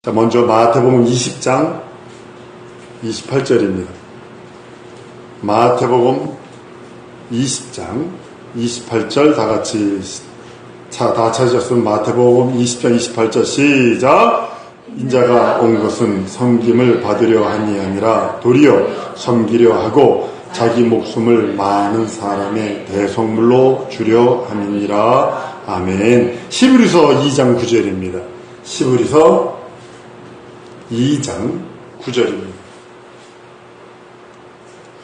자, 먼저 마태복음 20장 28절입니다. 마태복음 20장 28절 다 같이 다 찾으셨으면 마태복음 20장 28절 시작. 인자가 온 것은 섬김을 받으려 함이 아니라 도리어 섬기려 하고 자기 목숨을 많은 사람의 대속물로 주려 함이니라. 아멘. 히브리서 2장 9절입니다. 히브리서 2장 9절입니다.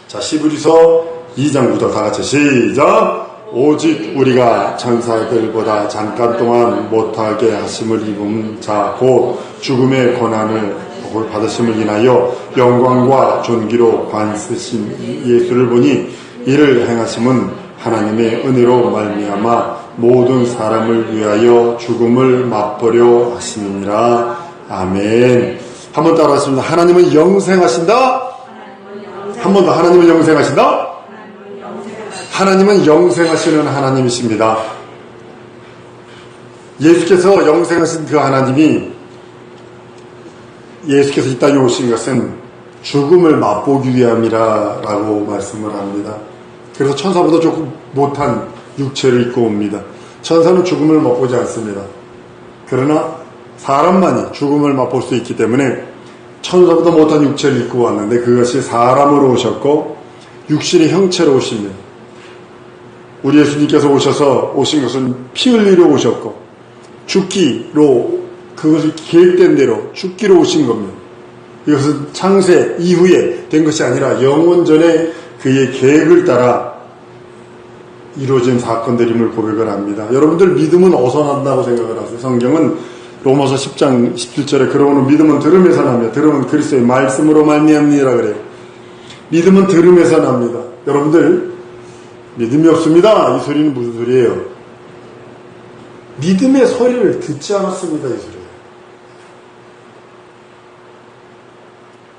자, 히브리서 2장 9절 다 같이 시작. 오직 우리가 천사들보다 잠깐 동안 못하게 하심을 입은 자 곧 죽음의 고난을 받으심을 인하여 영광과 존귀로 관쓰신 예수를 보니 이를 행하심은 하나님의 은혜로 말미암아 모든 사람을 위하여 죽음을 맛보려 하심이니라. 아멘. 한번 따라하십니다. 하나님은 영생하신다. 한 번 더. 하나님은 영생하신다. 하나님은 영생하시는 하나님이십니다. 예수께서 영생하신 그 하나님이 예수께서 이 땅에 오신 것은 죽음을 맛보기 위함이라 라고 말씀을 합니다. 그래서 천사보다 조금 못한 육체를 입고 옵니다. 천사는 죽음을 맛보지 않습니다. 그러나 사람만이 죽음을 맛볼 수 있기 때문에 천사보다 못한 육체를 입고 왔는데 그것이 사람으로 오셨고 육신의 형체로 오십니다. 우리 예수님께서 오신 것은 피 흘리러 오셨고 죽기로, 그것을 계획된 대로 죽기로 오신 겁니다. 이것은 창세 이후에 된 것이 아니라 영원전에 그의 계획을 따라 이루어진 사건들임을 고백을 합니다. 여러분들 믿음은 어디서 난다고 생각을 하세요? 성경은 로마서 10장 17절에 그러므로 믿음은 들음에서 납니다. 들음은 그리스도의 말씀으로 말미암니라 그래요. 믿음은 들음에서 납니다. 여러분들 믿음이 없습니다. 이 소리는 무슨 소리예요? 믿음의 소리를 듣지 않았습니다. 이 소리예요.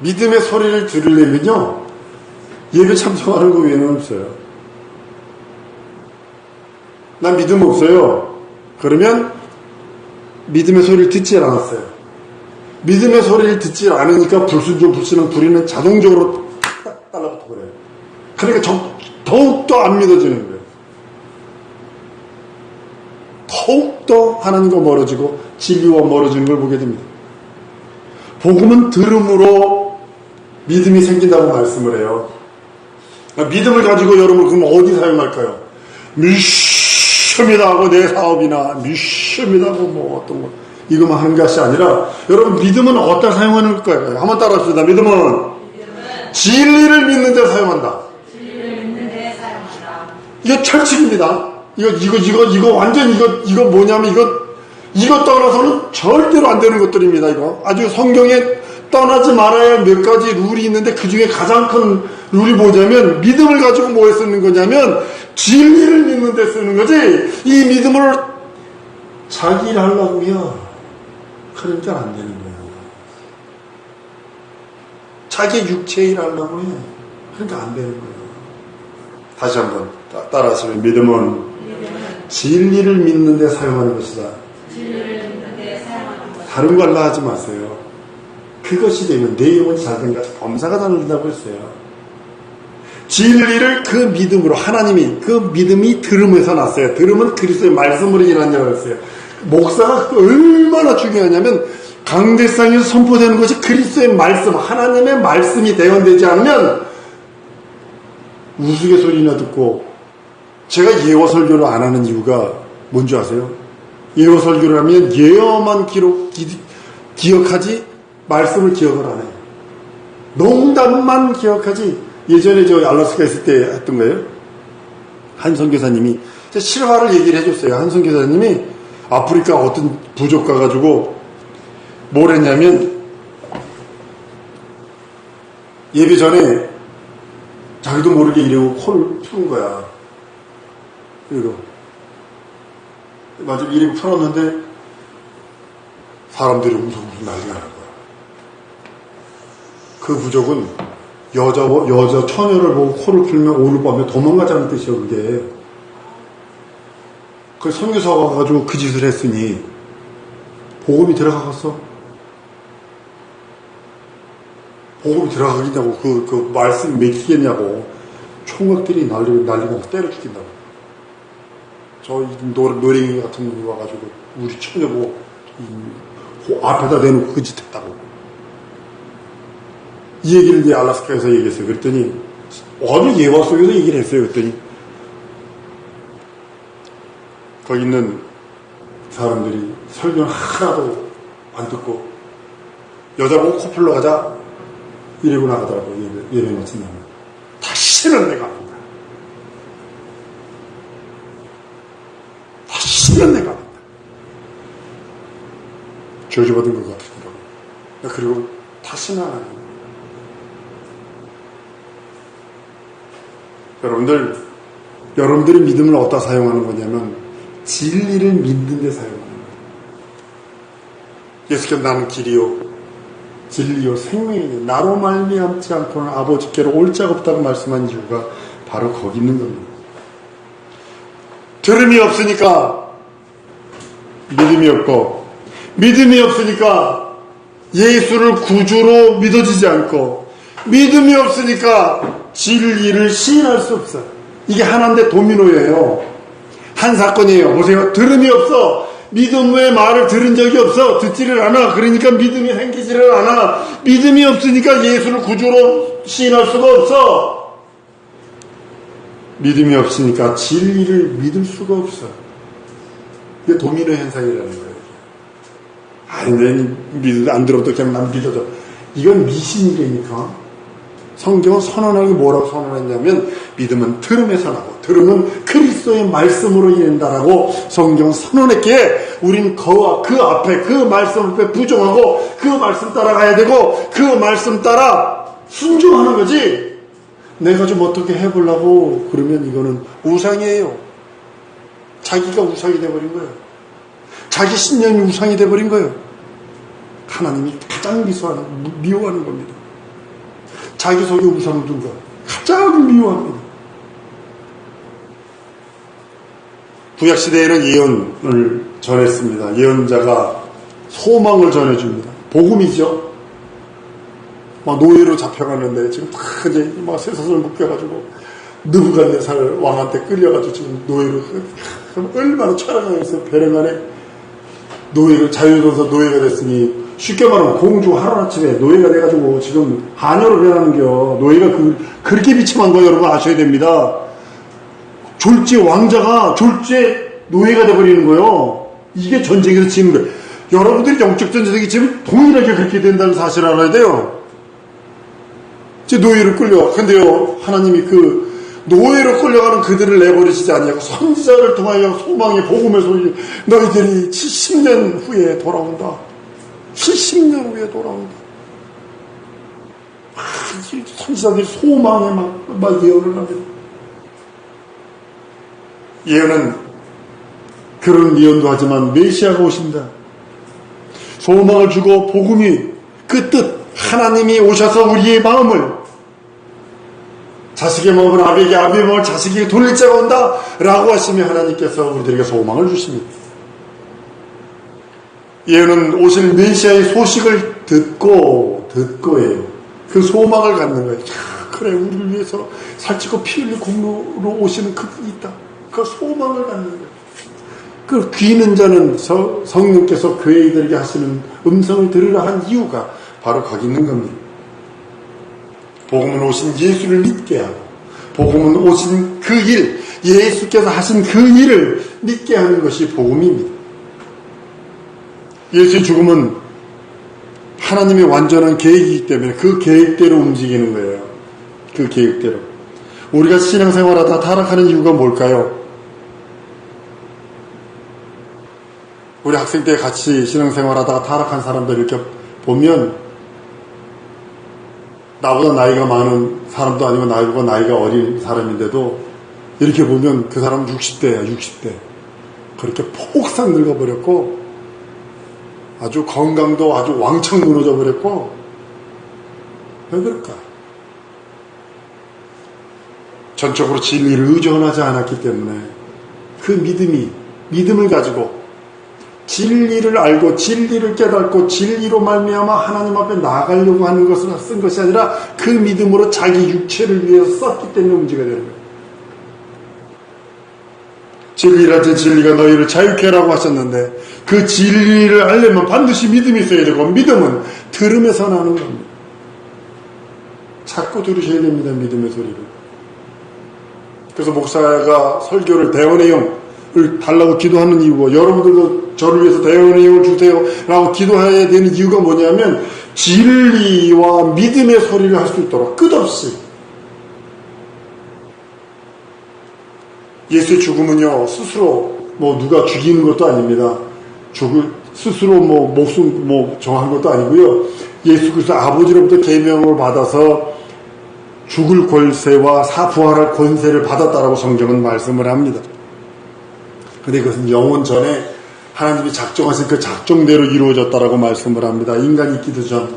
믿음의 소리를 들으려면요 예배 참석하는 거 외에는 없어요. 난 믿음 없어요. 그러면 믿음의 소리를 듣지 않았어요. 믿음의 소리를 듣지 않으니까 불순종 불신은 불의는 자동적으로 딱 달라붙어 버려요. 그러니까 더욱더 안 믿어지는 거예요. 더욱더 하나님과 멀어지고 진리와 멀어지는 걸 보게 됩니다. 복음은 들음으로 믿음이 생긴다고 말씀을 해요. 믿음을 가지고 여러분 그럼 어디 사용할까요? 미션이다 하고 내 사업이나 미션이다 하고 뭐 어떤 거 이것만 하는 것이 아니라 여러분 믿음은 어디다 사용하는 거예요? 한번 따라합시다. 믿음은 진리를 믿는 데 사용한다. 이거 철칙입니다. 이거 완전 이거 뭐냐면 이거 떠나서는 절대로 안 되는 것들입니다. 이거 아주 성경에 떠나지 말아야 할 몇 가지 룰이 있는데 그 중에 가장 큰 룰이 뭐냐면 믿음을 가지고 뭐에 쓰는 거냐면 진리를 믿는 데 쓰는 거지. 이 믿음을 자기 일 하려고 해요. 그러니까 안 되는 거예요. 자기 육체 일 하려고 해. 그러니까 안 되는 거예요. 다시 한번 따라하시면 믿음은 진리를 믿는 데 사용하는 것이다. 다른 거 하려 하지 마세요. 그것이 되면 내 영혼이 잘된 것이 범사가 다른다고 했어요. 진리를 그 믿음으로 하나님이 그 믿음이 들음에서 났어요. 들음은 그리스도의 말씀으로 일어났냐고 했어요. 목사가 얼마나 중요하냐면 강대상에서 선포되는 것이 그리스도의 말씀, 하나님의 말씀이 대언되지 않으면 우스갯소리나 듣고 제가 예어 설교를 안 하는 이유가 뭔지 아세요? 예어 설교를 하면 예어만 기억하지 말씀을 기억을 안 해요. 농담만 기억하지. 예전에 저 알라스카 있을 때 했던 거예요. 한 선교사님이 실화를 얘기를 해줬어요. 한 선교사님이 아프리카 어떤 부족 가가지고 뭘 했냐면 예배 전에 자기도 모르게 이러고 코를 푸는 거야. 이거 마지막에 이러고 풀었는데 사람들이 um성um성 난리가 난 거야. 그 부족은 여자 처녀를 보고 코를 풀면 오늘 밤에 도망가자는 뜻이에요. 그게 그 선교사가 가가지고 그 짓을 했으니 복음이 들어가겠어? 복음이 들어가겠냐고, 그 말씀이 맥히겠냐고, 총각들이 날리고 때려 죽인다고. 저 노랭이 같은 분이 와가지고, 우리 처녀보고, 앞에다 대놓고 그 짓 했다고. 이 얘기를 이제 알라스카에서 얘기했어요. 그랬더니, 아주 예화 속에서 얘기를 했어요. 그랬더니, 거기 있는 사람들이 설교는 하나도 안 듣고, 여자 보고 코풀러 가자. 이러고 나가더라고, 예배 마친 다음에. 다시는 내가 안 한다. 다시는 내가 안 한다. 저주받은 것 같더라고. 그리고 다시는 안 한다. 여러분들이 믿음을 어디다 사용하는 거냐면, 진리를 믿는 데 사용하는 거예요. 예수께서 나는 길이요, 진리요, 생명이요, 나로 말미암지 않고는 아버지께로 올 자가 없다고 말씀한 이유가 바로 거기 있는 겁니다. 들음이 없으니까 믿음이 없고, 믿음이 없으니까 예수를 구주로 믿어지지 않고, 믿음이 없으니까 진리를 시인할 수 없어요. 이게 하나인데 도미노예요. 한 사건이에요. 보세요. 들음이 없어. 믿음의 말을 들은 적이 없어. 듣지를 않아. 그러니까 믿음이 생기지를 않아. 믿음이 없으니까 예수를 구주로 시인할 수가 없어. 믿음이 없으니까 진리를 믿을 수가 없어. 이게 도미노 현상이라는 거예요. 아니, 내 안 들어도 그냥 난 믿어줘. 이건 미신이라니까. 성경은 선언하기 뭐라고 선언했냐면, 믿음은 들음에서 나고, 들음은 그리스도의 말씀으로 인한다라고 성경은 선언했기에, 우린 그 앞에, 그 말씀 앞에 부정하고, 그 말씀 따라가야 되고, 그 말씀 따라 순종하는 거지. 내가 좀 어떻게 해보려고 그러면 이거는 우상이에요. 자기가 우상이 돼버린 거예요. 자기 신념이 우상이 돼버린 거예요. 하나님이 가장 미워하는 겁니다. 자기 속에 우상을 둔 것 가장 미워합니다. 구약시대에는 예언을 전했습니다. 예언자가 소망을 전해줍니다. 복음이죠. 막 노예로 잡혀갔는데 지금 다 이제 막 쇠사슬 묶여가지고 느부갓네살 왕한테 끌려가지고 지금 노예로, 얼마나 철학하면서 배령안에 노예로, 자유로서 노예가 됐으니, 쉽게 말하면 공주 하루아침에 노예가 돼가지고 지금 하녀로 변하는겨. 노예가 그렇게 비참한 거 여러분 아셔야 됩니다. 졸지 왕자가 졸지에 노예가 돼버리는 거예요. 이게 전쟁에서 지는 거예요. 여러분들이 영적 전쟁이 지금 동일하게 그렇게 된다는 사실을 알아야 돼요. 이제 노예로 끌려가. 근데요, 하나님이 그 노예로 끌려가는 그들을 내버리시지 아니하고 선지자를 통하여 소망의 복음의 소리, 너희들이 70년 후에 돌아온다. 70년 후에 돌아온다. 선지자들이 소망에 막 예언을 합니다. 예언은 그런 예언도 하지만 메시아가 오신다. 소망을 주고 복음이 그 뜻, 하나님이 오셔서 우리의 마음을, 자식의 마음을 아비에게, 아비의 마음을 자식에게 돌릴 자가 온다 라고 하시며 하나님께서 우리들에게 소망을 주십니다. 예언은 오실 메시아의 소식을 듣고예요. 그 소망을 갖는 거예요. 그래, 우리를 위해서 살찌고 피 흘릴 공로로 오시는 그분이 있다. 그 소망을 갖는 거예요. 그 귀는 자는 성령께서 교회들에게 하시는 음성을 들으라 한 이유가 바로 거기 있는 겁니다. 복음은 오신 예수를 믿게 하고, 복음은 오신 그 일, 예수께서 하신 그 일을 믿게 하는 것이 복음입니다. 예수의 죽음은 하나님의 완전한 계획이기 때문에 그 계획대로 움직이는 거예요. 그 계획대로. 우리가 신앙생활하다 타락하는 이유가 뭘까요? 우리 학생 때 같이 신앙생활하다가 타락한 사람들 이렇게 보면, 나보다 나이가 많은 사람도 아니고 나보다 나이가 어린 사람인데도 이렇게 보면 그 사람은 60대야, 60대. 그렇게 폭삭 늙어버렸고, 아주 건강도 아주 왕창 무너져 버렸고. 왜 그럴까? 전적으로 진리를 의존하지 않았기 때문에 그 믿음을 가지고 진리를 알고 진리를 깨닫고 진리로 말미암아 하나님 앞에 나아가려고 하는 것을 쓴 것이 아니라 그 믿음으로 자기 육체를 위해서 썼기 때문에 문제가 되는 거예요. 진리라지 진리가 너희를 자유케 하라고 하셨는데 그 진리를 알려면 반드시 믿음이 있어야 되고 믿음은 들음에서 나는 겁니다. 자꾸 들으셔야 됩니다. 믿음의 소리를. 그래서 목사가 설교를 대원의 영을 달라고 기도하는 이유가 여러분들도 저를 위해서 대원의 영을 주세요 라고 기도해야 되는 이유가 뭐냐면 진리와 믿음의 소리를 할 수 있도록 끝없이. 예수의 죽음은요 스스로 누가 죽이는 것도 아닙니다. 스스로 목숨 정한 것도 아니고요. 예수 그리스도 아버지로부터 계명을 받아서 죽을 권세와 부활할 권세를 받았다라고 성경은 말씀을 합니다. 근데 그것은 영원 전에 하나님이 작정하신 그 작정대로 이루어졌다라고 말씀을 합니다. 인간이 있기도 전,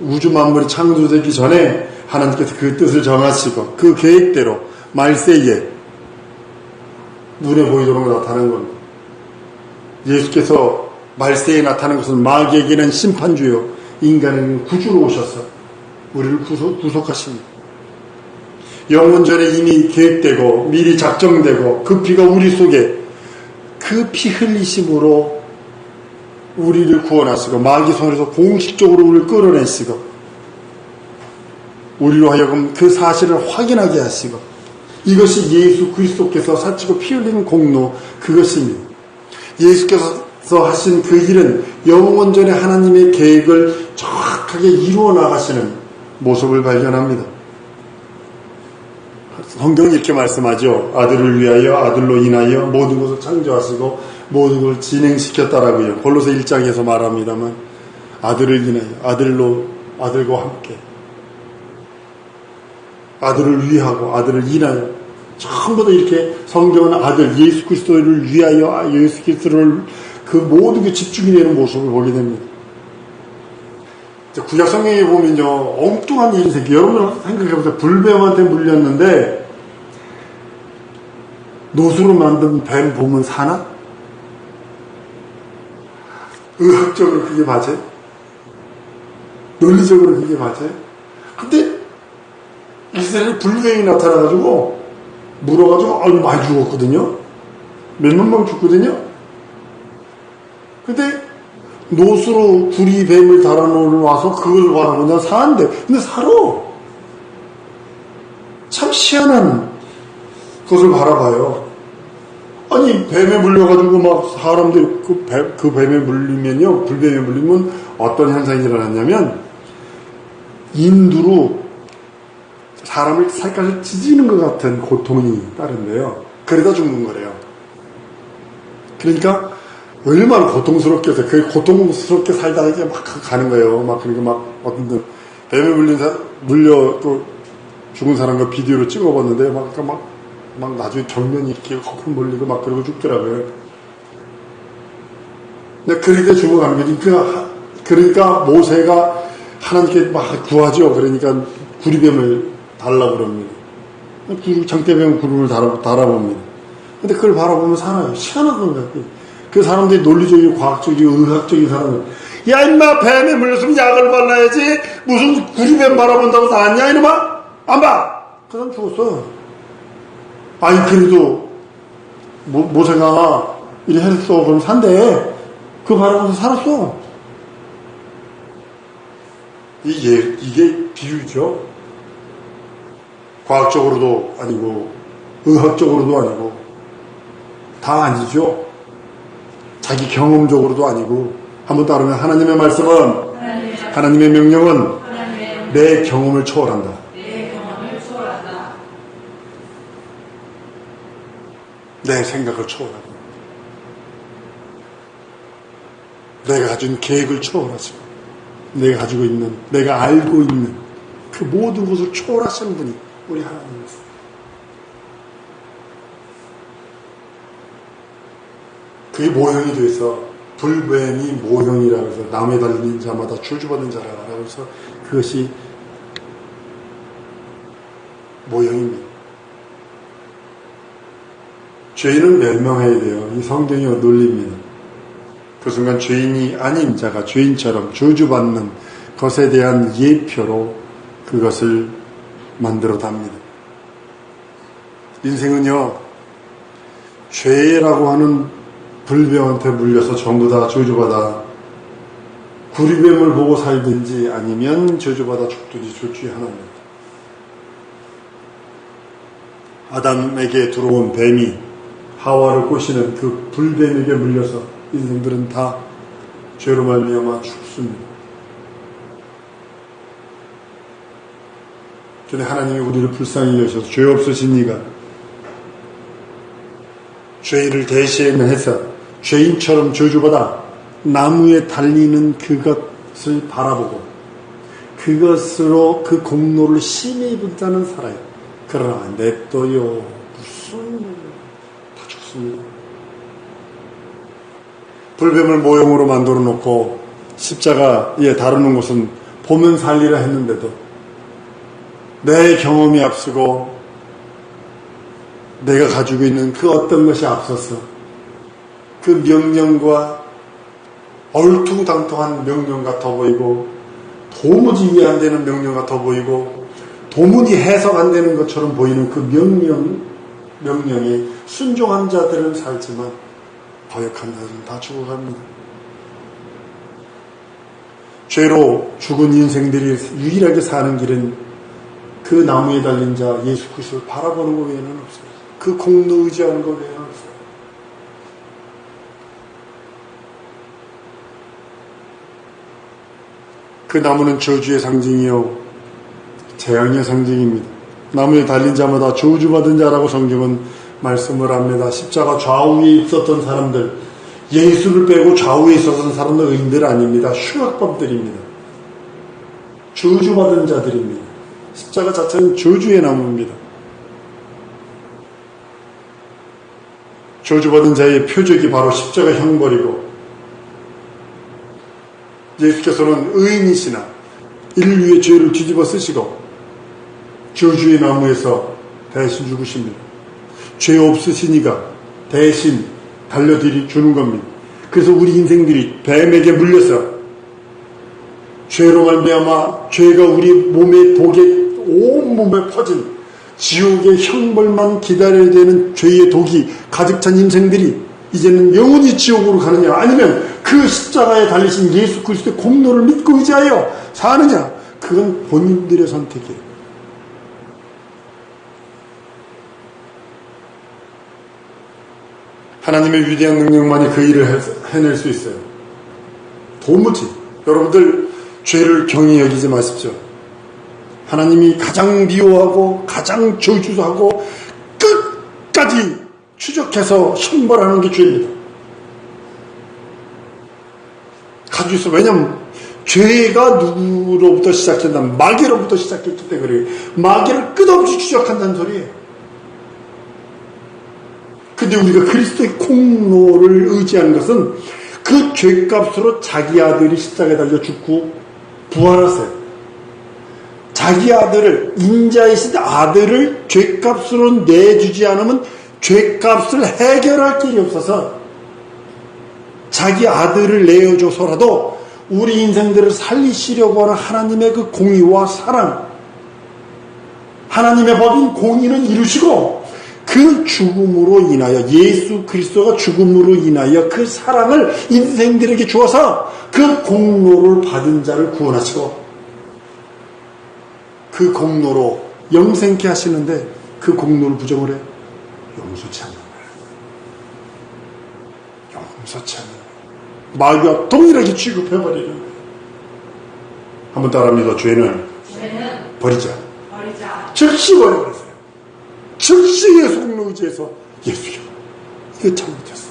우주 만물이 창조되기 전에 하나님께서 그 뜻을 정하시고 그 계획대로 말세에 눈에 보이도록 나타난 겁니다. 예수께서 말세에 나타난 것은 마귀에게는 심판주요, 인간에게는 구주로 오셔서 우리를 구속하십니다. 영원 전에 이미 계획되고 미리 작정되고 그 피가 우리 속에 그 피 흘리심으로 우리를 구원하시고 마귀 손에서 공식적으로 우리를 끌어내시고 우리로 하여금 그 사실을 확인하게 하시고 이것이 예수 그리스도께서 사치고 피 흘리는 공로 그것입니다. 예수께서 하신 그 일은 영원 전에 하나님의 계획을 정확하게 이루어 나가시는 모습을 발견합니다. 성경이 이렇게 말씀하죠. 아들을 위하여 아들로 인하여 모든 것을 창조하시고 모든 것을 진행시켰다라고요. 골로새 1장에서 말합니다만 아들을 인하여 아들과 함께 아들을 위하고 아들을 인하여 전부 다 이렇게 성경은 아들 예수 그리스도를 위하여 예수 그리스도를 그 모든 게 집중이 되는 모습을 보게 됩니다. 구약 성경에 보면요 엉뚱한 일이 생겨요. 여러분 생각해보세요. 불뱀한테 물렸는데 노수로 만든 뱀 보면 사나? 의학적으로 그게 맞아요? 논리적으로 그게 맞아요? 근데 이스라엘에 불뱀이 나타나가지고 물어가지고 아주 많이 죽었거든요. 몇만 명 죽거든요. 근데 노수로 구리 뱀을 달아놓아서 그걸 바라보냐 사는데 근데 살아. 참 희한한 것을 바라봐요. 아니 뱀에 물려가지고 막 사람들이 그 뱀에 물리면요 불뱀에 물리면 어떤 현상이 일어났냐면 인두로 사람을 살갗을 찢는 것 같은 고통이 따른대요. 그러다 죽는 거래요. 그러니까 얼마나 고통스럽게 해서 그 고통스럽게 살다가 이제 막 가는 거예요. 막 그러니까 막 어떤 뱀에 물려 또 죽은 사람과 비디오로 찍어봤는데 막 나중에 정면이 이렇게 거품 물리고 막 그러고 죽더라고요. 근데 그렇게 죽어가는 거지. 그러니까 모세가 하나님께 막 구하죠. 그러니까 구리뱀을 달라고 그럽니다. 장대뱀 구름을 달아봅니다. 근데 그걸 바라보면 살아요. 희한한 것 같아요. 그 사람들이 논리적이고 과학적이고 의학적인 사람들. 야 임마 뱀에 물렸으면 약을 발라야지 무슨 구리뱀 바라본다고 사냐 이놈아? 안 봐! 그 사람 죽었어. 아니 그래도 모세가 이래 했어. 그럼 산대. 그거 바라보면서 살았어. 이게 비유죠. 과학적으로도 아니고 의학적으로도 아니고 다 아니죠. 자기 경험적으로도 아니고 한번 따르면 하나님의 말씀은 하나님의 명령은 내 경험을 초월한다. 내 생각을 초월한다. 내가 가진 계획을 초월하시고 내가 가지고 있는 내가 알고 있는 그 모든 것을 초월하시는 분이 우리 하나님이십니다. 그게 모형이 돼서 불뱀이 모형이라고 해서 나무에 달린 자마다 출주받은 자라고 해서 그것이 모형입니다. 죄인은 멸망해야 돼요. 이 성경의 논리입니다. 그 순간 죄인이 아닌 자가 죄인처럼 저주받는 것에 대한 예표로 그것을 만들어 답니다. 인생은요, 죄라고 하는 불병한테 물려서 전부 다 저주받아 구리뱀을 보고 살든지 아니면 저주받아 죽든지 둘 중에 하나입니다. 아담에게 들어온 뱀이 하와를 꼬시는 그 불뱀에게 물려서 인생들은 다 죄로 말미암아 죽습니다. 그런데 하나님이 우리를 불쌍히 여기셔서 죄 없으신 이가 죄를 대신해서 죄인처럼 저주받아 나무에 달리는 그것을 바라보고 그것으로 그 공로를 심히 입은 자는 살아요. 그러나 냅둬요. 무슨 다 죽습니다. 불뱀을 모형으로 만들어 놓고 십자가에 다루는 것은 보면 살리라 했는데도 내 경험이 앞서고 내가 가지고 있는 그 어떤 것이 앞서서 그 명령과 얼토당토한 명령 같아 보이고 도무지 이해 안 되는 명령 같아 보이고 도무지 해석 안 되는 것처럼 보이는 그 명령에 순종한 자들은 살지만 거역한 자들은 다 죽어갑니다. 죄로 죽은 인생들이 유일하게 사는 길은 그 나무에 달린 자 예수 그리스도를 바라보는 것 외에는 없어요. 그 공로 의지하는 것 외에는 없어요. 그 나무는 저주의 상징이요 재앙의 상징입니다. 나무에 달린 자마다 저주받은 자라고 성경은 말씀을 합니다. 십자가 좌우에 있었던 사람들, 예수를 빼고 좌우에 있었던 사람들 의인들 아닙니다. 흉악범들입니다. 저주받은 자들입니다. 십자가 자체는 저주의 나무입니다. 저주받은 자의 표적이 바로 십자가 형벌이고 예수께서는 의인이시나 인류의 죄를 뒤집어 쓰시고 저주의 나무에서 대신 죽으십니다. 죄 없으신 이가 대신 달려주는 겁니다. 그래서 우리 인생들이 뱀에게 물려서 죄로 말미암아 죄가 우리 몸의 독에 온몸에 퍼진 지옥의 형벌만 기다려야 되는 죄의 독이 가득 찬 인생들이 이제는 영원히 지옥으로 가느냐 아니면 그 십자가에 달리신 예수 그리스도의 공로를 믿고 의지하여 사느냐, 그건 본인들의 선택이에요. 하나님의 위대한 능력만이 그 일을 해낼 수 있어요. 도무지 여러분들 죄를 경히 여기지 마십시오. 하나님이 가장 미워하고 가장 저주하고 끝까지 추적해서 형벌하는 게 죄입니다. 가지고 있어. 왜냐하면 죄가 누구로부터 시작된다면 마귀로부터 시작했기 때문에 그래요. 마귀를 끝없이 추적한다는 소리예요. 근데 우리가 그리스도의 공로를 의지하는 것은 그 죄값으로 자기 아들이 십자가에 달려 죽고 부활하세요. 자기 아들을, 인자이신 아들을 죄값으로 내주지 않으면 죄값을 해결할 길이 없어서 자기 아들을 내어줘서라도 우리 인생들을 살리시려고 하는 하나님의 그 공의와 사랑, 하나님의 법인 공의는 이루시고 그 죽음으로 인하여, 예수 그리스도가 죽음으로 인하여 그 사랑을 인생들에게 주어서 그 공로를 받은 자를 구원하시고 그 공로로 영생케 하시는데 그 공로를 부정을 해? 용서치 않는 거예요. 용서치 않는 거예요. 마귀와 동일하게 취급해버리는 거예요. 한번 따라합니다. 죄는 버리자. 즉시 버려버렸어요. 즉시 예수 공로 의지해서 예수여. 이거 잘못했어.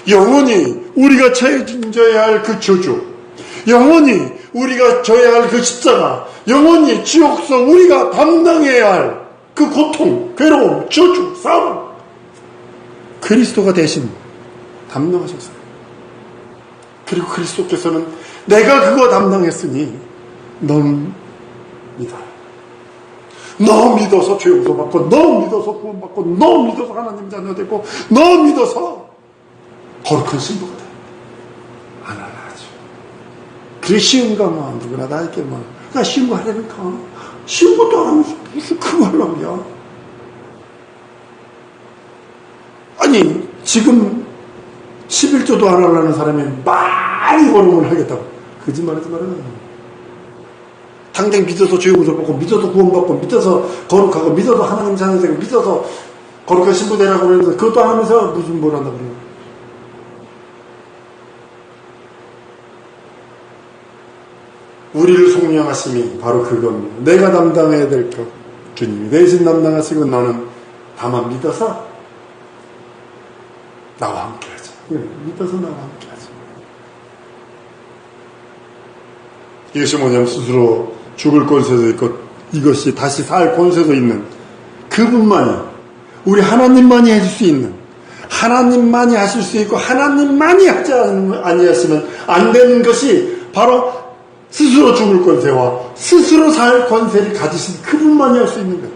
영원히 우리가 책임져야 할 그 저주, 영원히 우리가 져야 할 그 십자가, 영원히 지옥서 우리가 담당해야 할 그 고통, 괴로움, 저주, 싸움, 그리스도가 대신 담당하셨어요. 그리고 그리스도께서는 내가 그거 담당했으니 너는 믿어라. 너 믿어서 죄 용서받고, 너 믿어서 구원받고, 너 믿어서 하나님 자녀 되고, 너 믿어서 거룩한 신부가 돼. 안 하죠. 그게 쉬운가 뭐 누구나 다 이렇게 뭐 나 쉬운 거 하려니까 쉬운 것도 안 하면서 무슨 그거 하려고요. 아니 지금 11조도 안 하려는 사람이 많이 거룩을 하겠다고 거짓말하지 말아요. 당장 믿어서 죄 용서받고 믿어서 구원받고 믿어서 거룩하고 믿어서 하나님 자녀 되고 믿어서 거룩한 신부 되라고 그러면서 그것도 안 하면서 무슨 뭘 한다고 그래요. 우리를 속량하심이 바로 그겁니다. 내가 담당해야 될 것 주님이 대신 담당하시고 너는 다만 믿어서 나와 함께하자. 믿어서 나와 함께하자. 이것이 뭐냐면 스스로 죽을 권세도 있고 이것이 다시 살 권세도 있는 그분만이 우리 하나님만이 해줄 수 있는 하나님만이 하실 수 있고 하나님만이 하지 아니하시면 안 되는 것이 바로 스스로 죽을 권세와 스스로 살 권세를 가지신 그분만이 할 수 있는 것.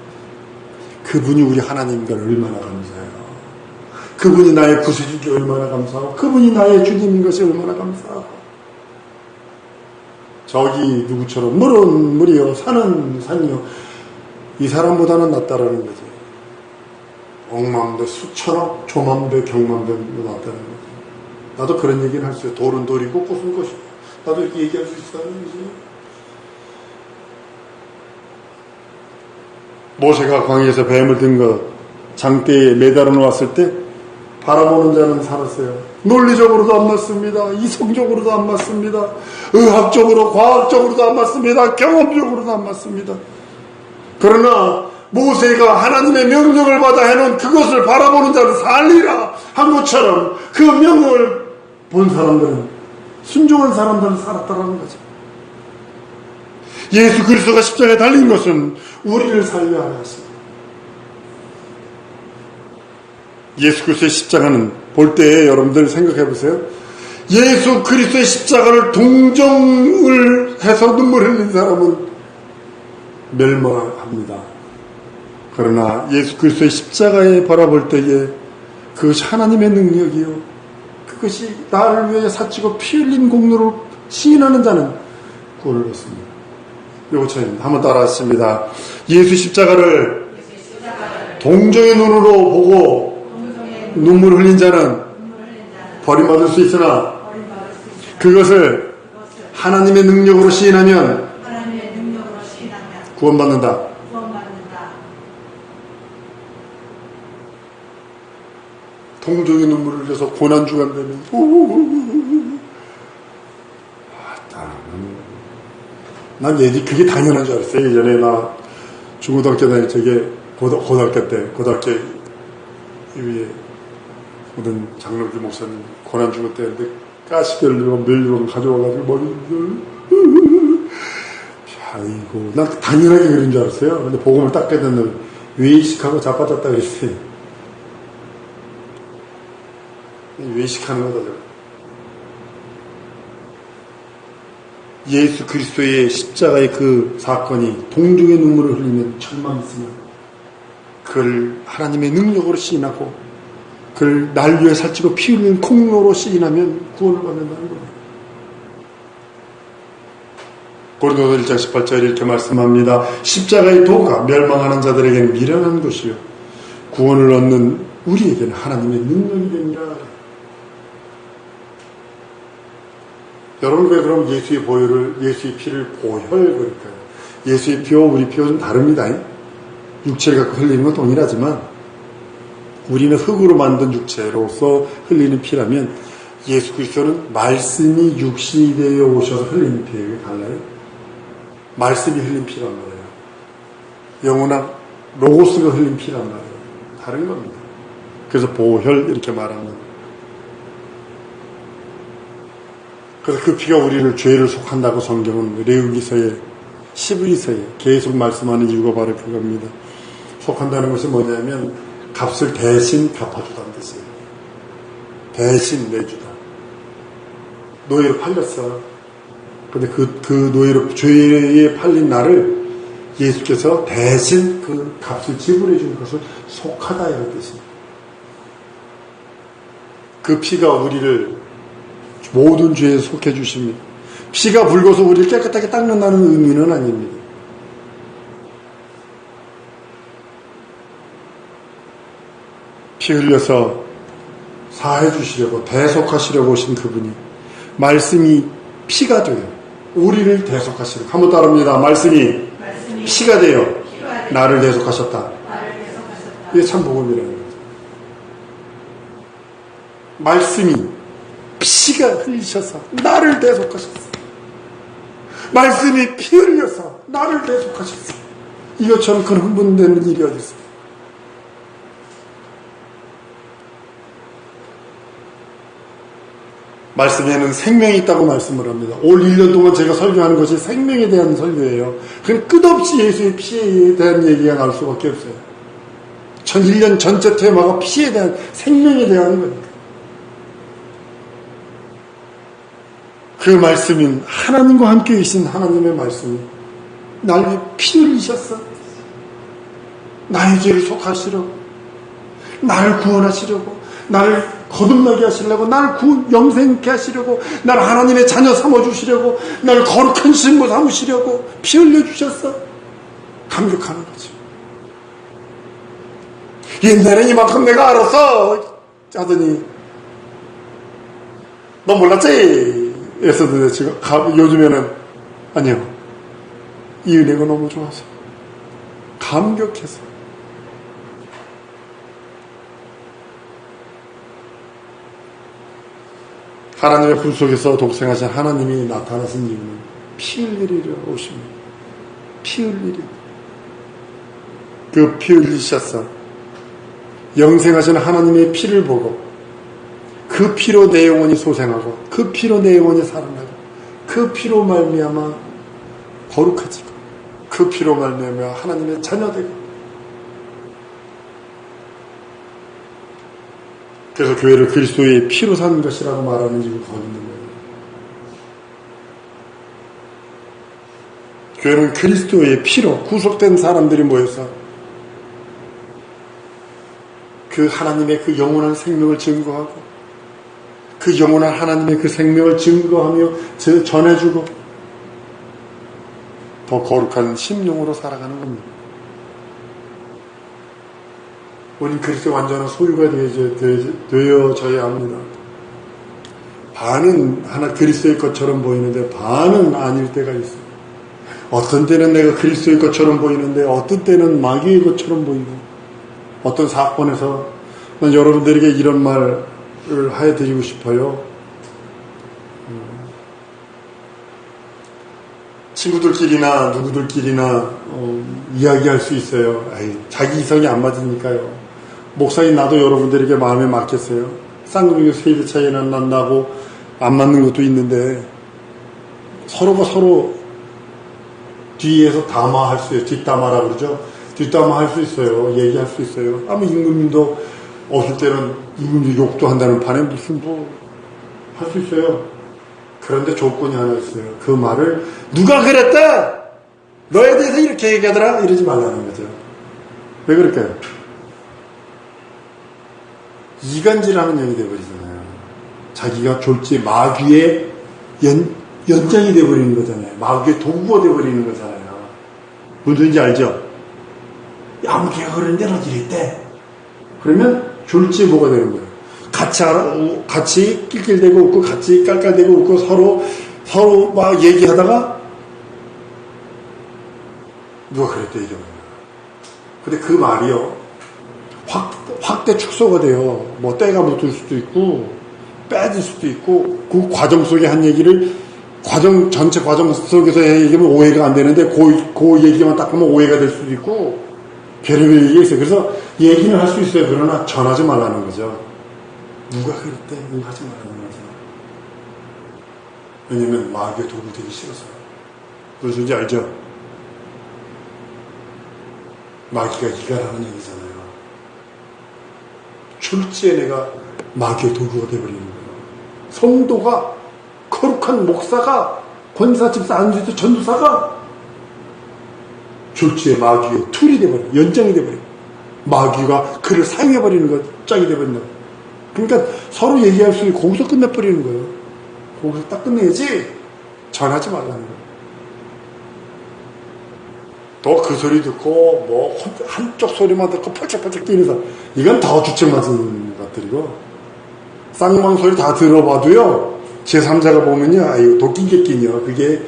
그분이 우리 하나님과 얼마나 감사해요. 그분이 나의 구세주기 얼마나 감사하고 그분이 나의 주님인 것이 얼마나 감사하고 저기 누구처럼 물은 물이요 산은 산이요 이 사람보다는 낫다라는 거지. 억만배 수천억 조만배 경만배 낫다는 거지. 나도 그런 얘기는 할 수 있어요. 돌은 돌이고 꽃은 꽃이고 나도 이렇게 얘기할 수 있어요. 모세가 광야에서 뱀을 든 거 장대에 매달아 놓았을 때 바라보는 자는 살았어요. 논리적으로도 안 맞습니다. 이성적으로도 안 맞습니다. 의학적으로 과학적으로도 안 맞습니다. 경험적으로도 안 맞습니다. 그러나 모세가 하나님의 명령을 받아 해놓은 그것을 바라보는 자는 살리라 한 것처럼 그 명령을 본 사람들은 순종한 사람들은 살았다라는 거죠. 예수 그리스도가 십자가에 달린 것은 우리를 살려 하려 하십니다. 예수 그리스도의 십자가는 볼 때 여러분들 생각해 보세요. 예수 그리스도의 십자가를 동정을 해서 눈물 흘린 사람은 멸망합니다. 그러나 예수 그리스도의 십자가에 바라볼 때에 그것이 하나님의 능력이요 그것이 나를 위해 사치고 피 흘린 공로로 시인하는 자는 구원을 받습니다. 요거처럼 한번 따라하십니다. 예수 십자가를 동정의 눈으로 보고 눈물 흘린 자는 버림받을 수 있으나 그것을 하나님의 능력으로 시인하면 구원받는다. 동정의 눈물을 흘려서 고난주간 되면 난 예지 그게 당연한 줄 알았어요. 예전에 나 중고등학교 다닐 적에 고등학교 때 고등학교 위에 모든 장로교 목사님 고난주간 때 했는데 가시결리고 멜리로 가져와가지고 머리 아이고 난 당연하게 그런 줄 알았어요. 근데 복음을 딱 깨닫는 외식하고 자빠졌다 그랬어요. 외식하는 거다. 예수 그리스도의 십자가의 그 사건이 동정의 눈물을 흘리면 천만 있으면 그걸 하나님의 능력으로 시인하고 그걸 날 위해 살찌고 피 흘리는 콩로로 시인하면 구원을 받는다는 거예요. 고린도서 1장 18절에 이렇게 말씀합니다. 십자가의 도가 멸망하는 자들에게는 미련한 것이요 구원을 얻는 우리에게는 하나님의 능력이 됩니다. 여러분 왜 그럼 예수의 보혈을 예수의 피를 보혈 그럴까요? 예수의 피와 우리 피와 좀 다릅니다. 육체를 갖고 흘리는 건 동일하지만 우리는 흙으로 만든 육체로서 흘리는 피라면 예수 그리스도는 말씀이 육신이 되어 오셔서 흘리는 피예요. 달라요. 말씀이 흘린 피란 말이에요. 영원한 로고스가 흘린 피란 말이에요. 다른 겁니다. 그래서 보혈 이렇게 말합니다. 그래서 그 피가 우리를 죄를 속한다고 성경은 레위기서에 12서에 계속 말씀하는 이유가 바로 그겁니다. 속한다는 것이 뭐냐면 값을 대신 갚아주다는 뜻이에요. 대신 내주다. 노예로 팔렸어. 근데 그 노예로 죄에 팔린 나를 예수께서 대신 그 값을 지불해 준 것을 속하다 이런 뜻입니다. 그 피가 우리를 모든 죄에 속해 주십니다. 피가 붉어서 우리를 깨끗하게 닦는다는 의미는 아닙니다. 피 흘려서 사해 주시려고 대속하시려고 오신 그분이 말씀이 피가 돼요. 우리를 대속하시려고. 한번 따라합니다. 말씀이 피가 돼요. 나를 대속하셨다. 이게 참 복음이라는 거죠. 말씀이 피가 흘리셔서 나를 대속하셨어. 말씀이 피 흘려서 나를 대속하셨어. 이것처럼 그런 흥분되는 일이 어디 있어요? 말씀에는 생명이 있다고 말씀을 합니다. 올 1년 동안 제가 설교하는 것이 생명에 대한 설교예요. 그건 끝없이 예수의 피에 대한 얘기가 나올 수밖에 없어요. 전 1년 전체 테마가 피에 대한, 생명에 대한 거니까. 그 말씀인 하나님과 함께 계신 하나님의 말씀이 날 위해 피 흘리셨어. 나의 죄를 속하시려고, 나를 구원하시려고, 나를 거듭나게 하시려고, 나를 영생케 하시려고, 나를 하나님의 자녀 삼아주시려고, 나를 거룩한 신부 삼으시려고 피 흘려주셨어. 감격하는 거죠. 옛날엔 이만큼 내가 알았어 하더니 너 몰랐지? 했었는데 지금 요즘에는 아니요, 이 은혜가 너무 좋아서 감격해서 하나님의 불 속에서 독생하신 하나님이 나타나신 이유는 피 흘리리라 오십니다. 피 흘리리. 그 피 흘리셨어. 영생하신 하나님의 피를 보고 그 피로 내 영혼이 소생하고 그 피로 내 영혼이 살아나고 그 피로 말미암아 거룩해지고 그 피로 말미암아 하나님의 자녀되고. 그래서 교회를 그리스도의 피로 사는 것이라고 말하는 이유가 거기 있는 거예요. 교회는 그리스도의 피로 구속된 사람들이 모여서 그 하나님의 그 영원한 생명을 증거하고 그 영원한 하나님의 그 생명을 증거하며 전해주고 더 거룩한 심령으로 살아가는 겁니다. 우린 그리스도의 완전한 소유가 되어져야 합니다. 반은 하나 그리스도의 것처럼 보이는데 반은 아닐 때가 있어요. 어떤 때는 내가 그리스도의 것처럼 보이는데 어떤 때는 마귀의 것처럼 보이고, 어떤 사건에서 난 여러분들에게 이런 말을 해드리고 싶어요. 친구들끼리나 누구들끼리나 이야기할 수 있어요. 자기 이성이 안 맞으니까요. 목사인 나도 여러분들에게 마음에 맞겠어요. 쌍둥이 세대 차이는 난다고 안 맞는 것도 있는데 서로가 서로 뒤에서 담화할 수 있어요. 뒷담화라고 그러죠. 뒷담화할 수 있어요. 얘기할 수 있어요. 아마 임금님도 어떨 때는 임금님 욕도 한다는 판에 무슨 할 수 있어요. 그런데 조건이 하나 있어요. 그 말을 누가 그랬다! 너에 대해서 이렇게 얘기하더라! 이러지 말라는 거죠. 왜 그럴까요? 이간질하는 년이 되어버리잖아요. 자기가 졸지 마귀의 연장이 되어버리는 거잖아요. 마귀의 도구가 되어버리는 거잖아요. 무슨 소리인지 알죠? 야, 걔가 그러는데 너 이랬대. 그러면 졸지 뭐가 되는 거예요. 같이 낄낄대고 웃고 같이 깔깔대고 웃고 서로 막 얘기하다가 누가 그랬대 이러는 거예요. 근데 그 말이요 확대 축소가 돼요. 뭐 때가 묻을 수도 있고 빼질 수도 있고 그 과정 속에 한 얘기를 전체 과정 속에서 얘기하면 오해가 안 되는데 그 얘기만 딱 하면 오해가 될 수도 있고 별의별 얘기가 있어요. 그래서 얘기는 할 수 있어요. 그러나 전하지 말라는 거죠. 누가 그랬대? 이거 하지 말라는 거죠. 왜냐면 마귀의 도움이 되기 싫어서요. 무슨 소리인지 알죠? 마귀가 이가라는 얘기잖아요. 졸지에 내가 마귀의 도구가 되어버리는 거예요. 성도가, 거룩한 목사가, 권사, 집사, 안수도 전도사가 졸주의 마귀의 툴이 돼버려. 연장이 돼버려. 마귀가 그를 사용해버리는 것, 짝이 돼버린다. 그러니까 서로 얘기할 수 있는 거기서 끝내버리는 거예요. 거기서 딱 끝내야지 전하지 말라는 거예요. 또 그 소리 듣고 뭐 한쪽 소리만 듣고 펄쩍펄쩍 뛰는 사람, 이건 더 주책 맞은 것들이고, 쌍망 소리 다 들어봐도요, 제3자가 보면요, 아유 도끼 객끼요. 그게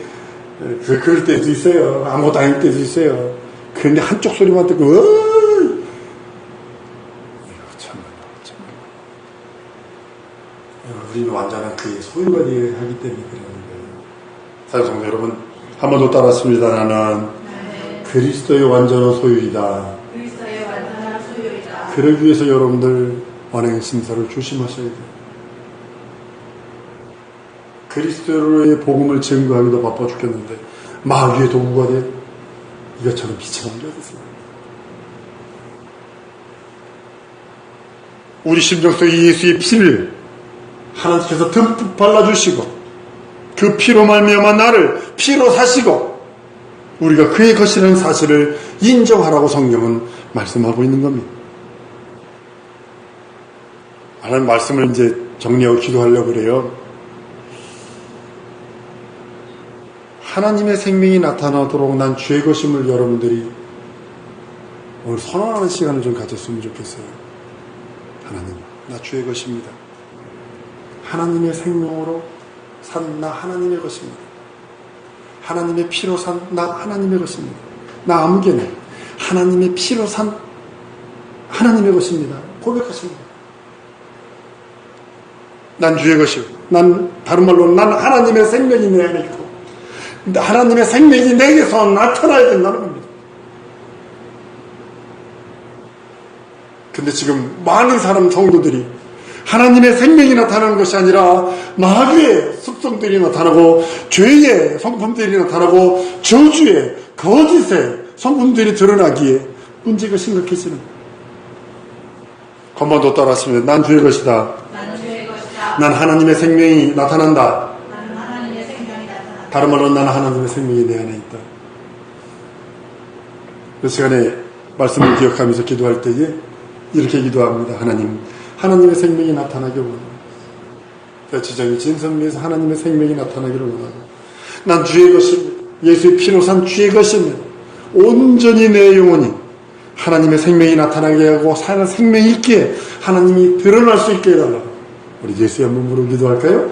그럴 때도 있어요. 아무것도 아닐 때도 있어요. 그런데 한쪽 소리만 듣고 참말로. 우리는 완전한 그의 소유가 되어야 하기 때문에 그러는 거예요. 사랑하는 여러분, 한 번 더 따랐습니다. 나는 그리스도의 완전한 소유이다. 그러기 위해서 여러분들 언행심사를 조심하셔야 돼요. 그리스도의 복음을 증거하기도 바빠 죽겠는데 마귀의 도구가 돼 이것처럼 비참한 게 어딨어요. 우리 심정 속에 예수의 피를 하나님께서 듬뿍 발라주시고 그 피로 말미암아 나를 피로 사시고 우리가 그의 것이라는 사실을 인정하라고 성경은 말씀하고 있는 겁니다. 하나님 말씀을 이제 정리하고 기도하려고 그래요. 하나님의 생명이 나타나도록 난 주의 것임을 여러분들이 오늘 선언하는 시간을 좀 가졌으면 좋겠어요. 하나님, 나 주의 것입니다. 하나님의 생명으로 산 나 하나님의 것입니다. 하나님의 피로 산 나 하나님의 것입니다. 나 아무개는 하나님의 피로 산 하나님의 것입니다. 고백하십니다. 난 주의 것이요. 난 다른 말로 난 하나님의 생명이 내 안에 있고 하나님의 생명이 내게서 나타나야 된다는 겁니다. 근데 지금 많은 사람 성도들이 하나님의 생명이 나타나는 것이 아니라 마귀의 습성들이 나타나고 죄의 성품들이 나타나고 저주의 거짓의 성품들이 드러나기에 문제가 심각해지는 거예요. 한번 더 따라하시면 난 주의 것이다. 난 하나님의 생명이 나타난다. 다른 말로 나는 하나님의 생명이 내 안에 있다. 그 시간에 말씀을 기억하면서 기도할 때에 이렇게 기도합니다. 하나님의 생명이 나타나기를 원합니다. 지정이 진선미에서 하나님의 생명이 나타나기를 원합니다. 난 주의 것입니다. 예수의 피로 산 주의 것입니다. 온전히 내 영혼이 하나님의 생명이 나타나게 하고 생명이 있기에 하나님이 드러날 수 있게 해달라고. 우리 예수의 한 몸으로 기도할까요?